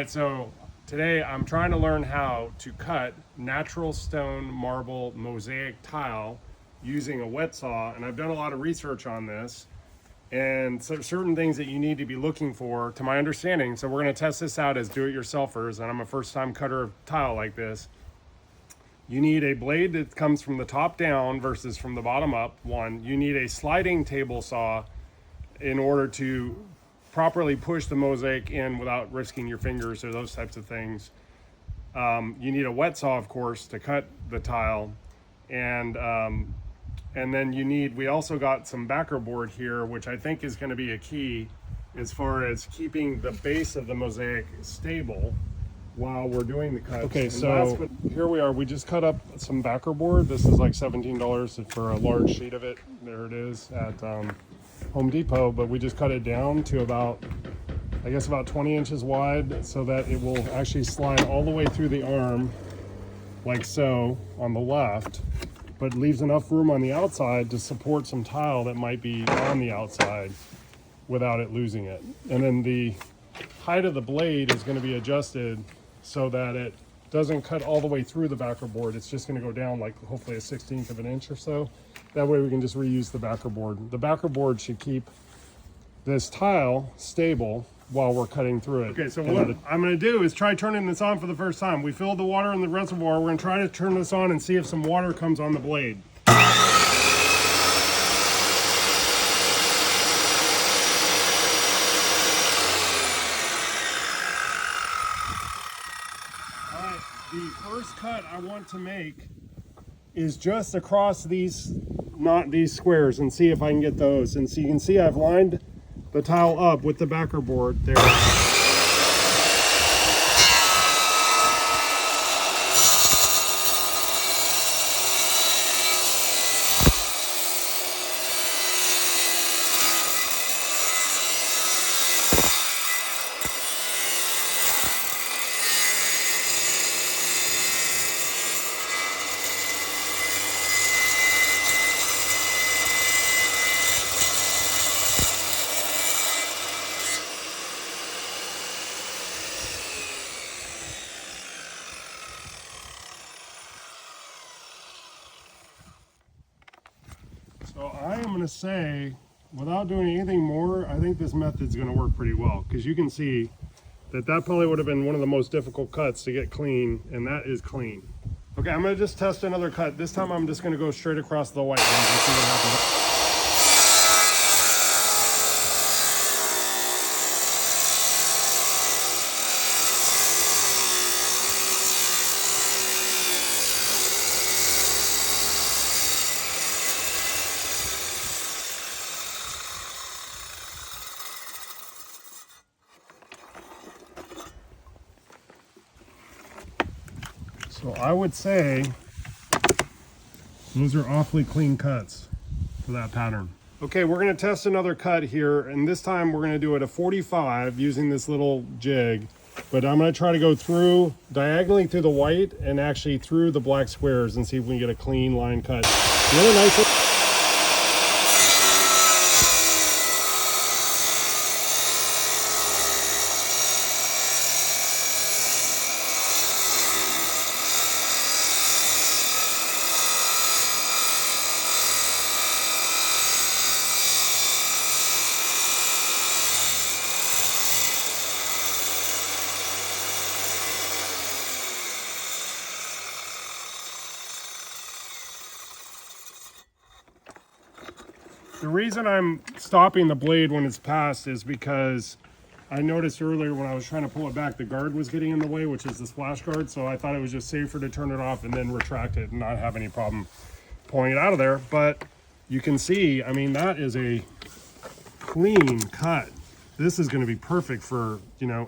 right, so today I'm trying to learn how to cut natural stone marble mosaic tile using a wet saw, and I've done a lot of research on this and so certain things that you need to be looking for to my understanding. So we're going to test this out as do-it-yourselfers, and I'm a first-time cutter of tile like this. You need a blade that comes from the top down versus from the bottom up. One, you need a sliding table saw in order to properly push the mosaic in without risking your fingers or those types of things. You need a wet saw, of course, to cut the tile, and then we also got some backer board here, which I think is going to be a key as far as keeping the base of the mosaic stable while we're doing the cuts. Okay, so here we are. We just cut up some backer board. This is like $17 for a large sheet of it. There it is at Home Depot, but we just cut it down to about 20 inches wide so that it will actually slide all the way through the arm like so on the left, but leaves enough room on the outside to support some tile that might be on the outside without it losing it. And then the height of the blade is going to be adjusted so that it doesn't cut all the way through the backer board. It's just going to go down like hopefully a 1/16 of an inch or so. That way we can just reuse the backer board. The backer board should keep this tile stable while we're cutting through it. Okay, so what I'm going to do is try turning this on for the first time. We filled the water in the reservoir. We're going to try to turn this on and see if some water comes on the blade. The first cut I want to make is just across these squares, and see if I can get those. And so you can see I've lined the tile up with the backer board there. So I am going to say, without doing anything more, I think this method's going to work pretty well, because you can see that probably would have been one of the most difficult cuts to get clean, and that is clean. Okay, I'm going to just test another cut. This time I'm just going to go straight across the white ones and see what happens. So I would say those are awfully clean cuts for that pattern. Okay, we're going to test another cut here, and this time we're going to do it a 45 using this little jig. But I'm going to try to go through diagonally through the white and actually through the black squares and see if we can get a clean line cut. The other nice thing, the reason I'm stopping the blade when it's past is because I noticed earlier when I was trying to pull it back, the guard was getting in the way, which is the splash guard. So I thought it was just safer to turn it off and then retract it and not have any problem pulling it out of there. But you can see, I mean, that is a clean cut. This is going to be perfect for,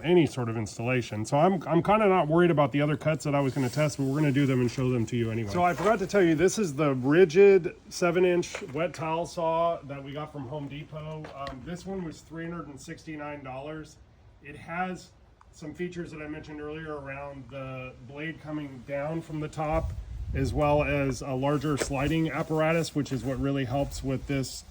any sort of installation. So I'm kind of not worried about the other cuts that I was going to test, but we're going to do them and show them to you anyway. So I forgot to tell you, this is the rigid 7-inch wet tile saw that we got from Home Depot. This one was $369. It has some features that I mentioned earlier around the blade coming down from the top, as well as a larger sliding apparatus, which is what really helps with this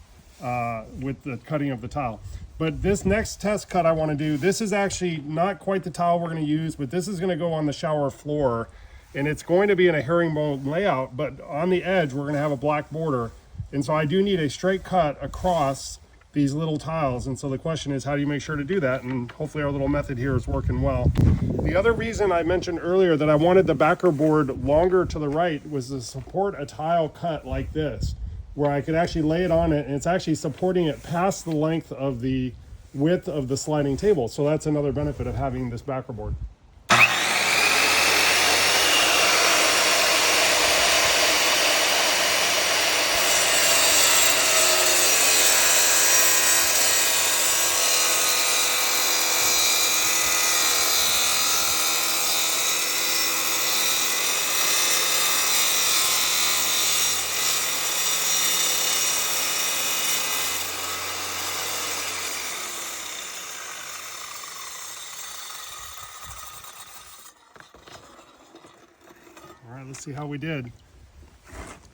with the cutting of the tile. But this next test cut I want to do, this is actually not quite the tile we're going to use, but this is going to go on the shower floor, and it's going to be in a herringbone layout, but on the edge we're going to have a black border. And so I do need a straight cut across these little tiles. And so the question is, how do you make sure to do that? And hopefully our little method here is working well. The other reason I mentioned earlier that I wanted the backer board longer to the right was to support a tile cut like this, where I could actually lay it on it, and it's actually supporting it past the length of the width of the sliding table. So that's another benefit of having this backer board. All right, let's see how we did.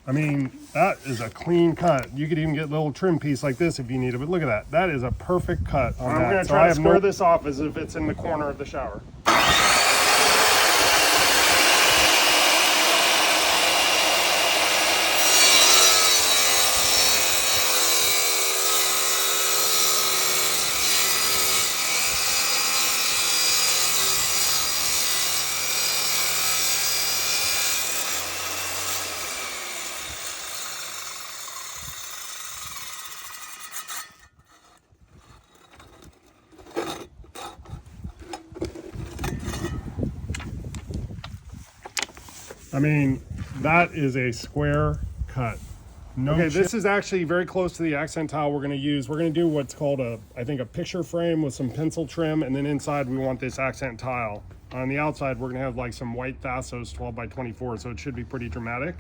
I mean, that is a clean cut. You could even get a little trim piece like this if you need it, but look at that. That is a perfect cut on that. I'm gonna try to square this off as if it's in the corner of the shower. I mean, that is a square cut. No okay, this is actually very close to the accent tile we're going to use. We're going to do what's called I think a picture frame with some pencil trim, and then inside we want this accent tile. On the outside, we're going to have like some white Thassos 12 by 24, so it should be pretty dramatic.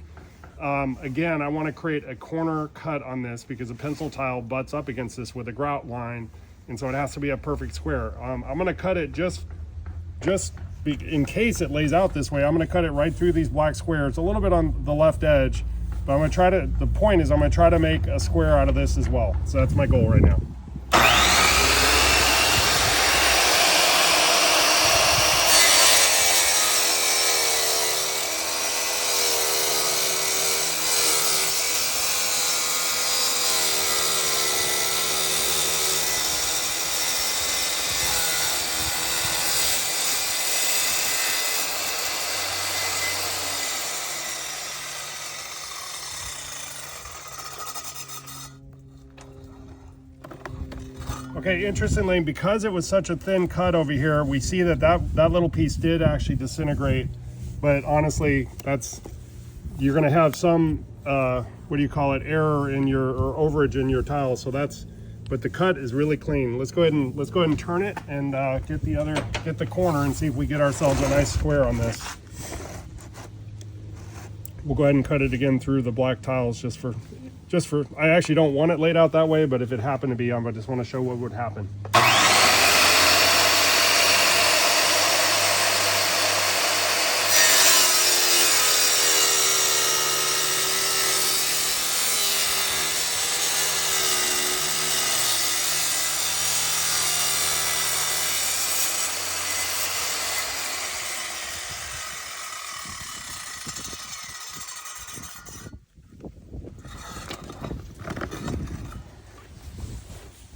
Again, I want to create a corner cut on this because a pencil tile butts up against this with a grout line, and so it has to be a perfect square. I'm going to cut it just in case it lays out this way. I'm going to cut it right through these black squares, a little bit on the left edge, but I'm going to try to, the point is I'm going to try to make a square out of this as well. So that's my goal right now. Okay, interestingly, because it was such a thin cut over here, we see that little piece did actually disintegrate. But honestly, you're gonna have some, what do you call it, error in or overage in your tile. So but the cut is really clean. Let's go ahead and turn it and get the corner and see if we get ourselves a nice square on this. We'll go ahead and cut it again through the black tiles just for, I actually don't want it laid out that way, but if it happened to be, I just want to show what would happen.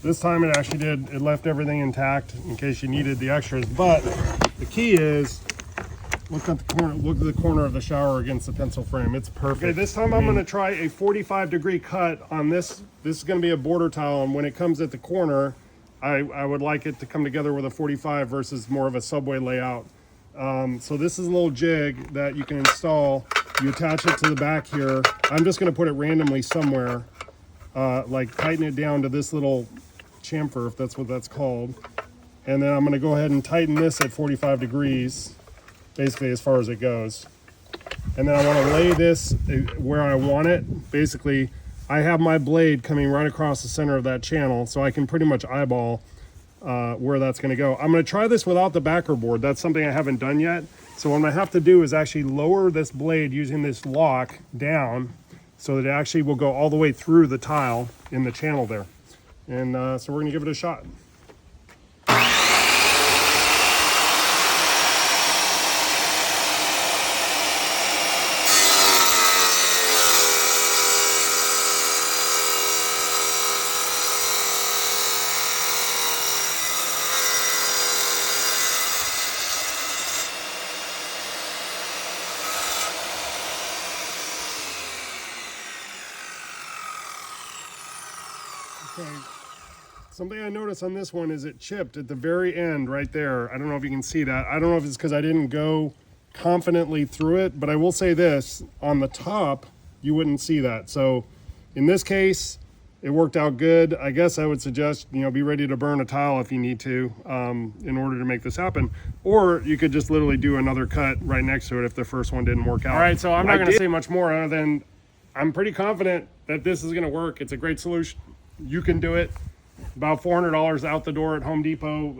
This time it actually it left everything intact in case you needed the extras. But the key is, look at the corner of the shower against the pencil frame. It's perfect. Okay, this time I'm going to try a 45-degree cut on this. This is going to be a border tile, and when it comes at the corner, I would like it to come together with a 45 versus more of a subway layout. So this is a little jig that you can install. You attach it to the back here. I'm just going to put it randomly somewhere, like tighten it down to this little chamfer, if that's what that's called, and then I'm going to go ahead and tighten this at 45 degrees, basically as far as it goes. And then I want to lay this where I want it. Basically, I have my blade coming right across the center of that channel, so I can pretty much eyeball where that's going to go. I'm going to try this without the backer board. That's something I haven't done yet. So what I have to do is actually lower this blade using this lock down so that it actually will go all the way through the tile in the channel there. And so we're gonna give it a shot. Okay. Something I noticed on this one is it chipped at the very end right there. I don't know if you can see that. I don't know if it's because I didn't go confidently through it, but I will say this, on the top, you wouldn't see that. So in this case, it worked out good. I guess I would suggest, be ready to burn a tile if you need to in order to make this happen. Or you could just literally do another cut right next to it if the first one didn't work out. All right, so I'm not gonna say much more other than I'm pretty confident that this is gonna work. It's a great solution. You can do it. About $400 out the door at Home Depot.